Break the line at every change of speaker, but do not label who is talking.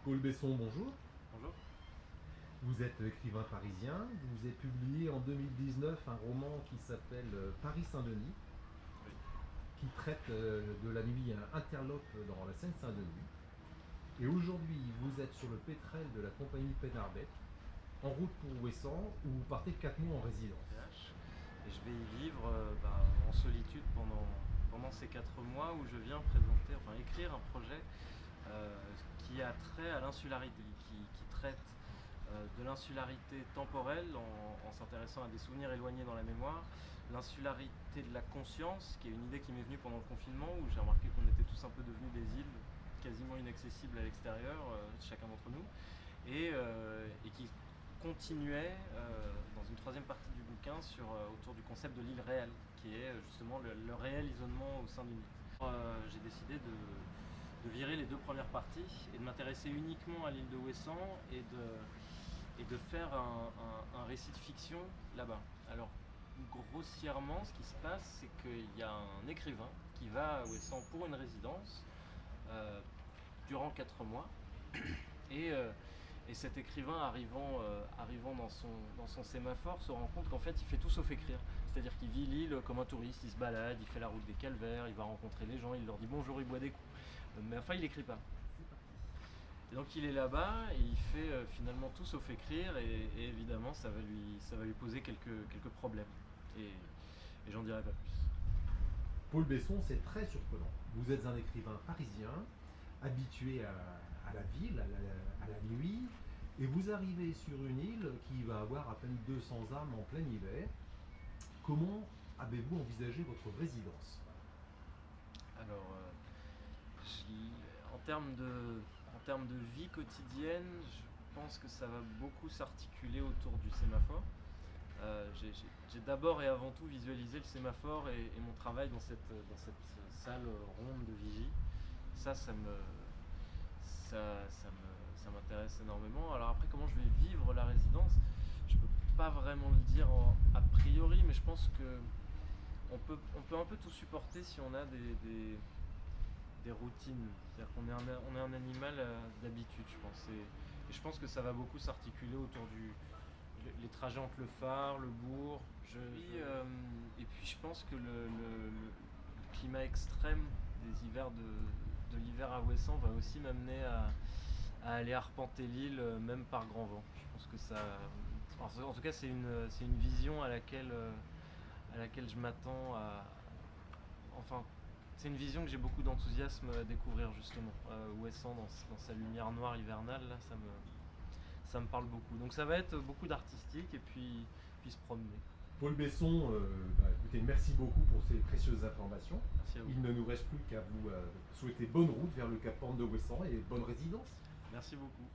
Paul Besson, bonjour.
Bonjour.
Vous êtes écrivain parisien. Vous avez publié en 2019 un roman qui s'appelle Paris Saint-Denis,
Oui.
qui traite de la nuit interlope dans la Seine-Saint-Denis. Et aujourd'hui, vous êtes sur le pétrel de la compagnie Penarbet, en route pour Ouessant, où vous partez 4 mois en résidence.
Et je vais y vivre en solitude pendant ces 4 mois où je viens écrire un projet qui a trait à l'insularité, qui traite de l'insularité temporelle en s'intéressant à des souvenirs éloignés dans la mémoire, l'insularité de la conscience, qui est une idée qui m'est venue pendant le confinement, où j'ai remarqué qu'on était tous un peu devenus des îles quasiment inaccessibles à l'extérieur, chacun d'entre nous, et qui continuait dans une troisième partie du bouquin autour du concept de l'île réelle, qui est justement le réel isolement au sein d'une île. J'ai décidé de virer les 2 premières parties et de m'intéresser uniquement à l'île de Ouessant et de faire un récit de fiction là-bas. Alors, grossièrement, ce qui se passe, c'est qu'il y a un écrivain qui va à Ouessant pour une résidence durant 4 mois. Et cet écrivain, arrivant dans son sémaphore, se rend compte qu'en fait, il fait tout sauf écrire. C'est-à-dire qu'il vit l'île comme un touriste, il se balade, il fait la route des Calvaires, il va rencontrer les gens, il leur dit bonjour, il boit des coups. Mais enfin, il n'écrit pas. Et donc il est là-bas et il fait finalement tout sauf écrire, et évidemment, ça va lui poser quelques problèmes. Et j'en dirai pas plus.
Paul Besson, c'est très surprenant. Vous êtes un écrivain parisien, habitué à la ville, à la nuit, et vous arrivez sur une île qui va avoir à peine 200 âmes en plein hiver. Comment avez-vous envisagé votre résidence?
Alors, en termes de vie quotidienne, je pense que ça va beaucoup s'articuler autour du sémaphore. J'ai d'abord et avant tout visualisé le sémaphore et mon travail dans cette salle ronde de vigie. Ça m'intéresse énormément. Alors après, comment je vais vivre la résidence, je peux pas vraiment le dire a priori, mais je pense que on peut un peu tout supporter si on a des routines. C'est-à-dire qu'on est un animal d'habitude, je pense. Et je pense que ça va beaucoup s'articuler autour les trajets entre le phare, le bourg. Et puis je pense que le climat extrême des hivers de l'hiver à Ouessant va aussi m'amener à aller arpenter l'île, même par grand vent. Je pense que ça. En tout cas, c'est une vision à laquelle je m'attends à. Enfin, c'est une vision que j'ai beaucoup d'enthousiasme à découvrir, justement. Ouessant dans sa lumière noire hivernale, là, ça me parle beaucoup. Donc ça va être beaucoup d'artistique et puis se promener.
Paul Besson, écoutez, merci beaucoup pour ces précieuses informations.
Merci à vous.
Il ne nous reste plus qu'à vous souhaiter bonne route vers le Cap Horn de Ouessant et bonne résidence.
Merci beaucoup.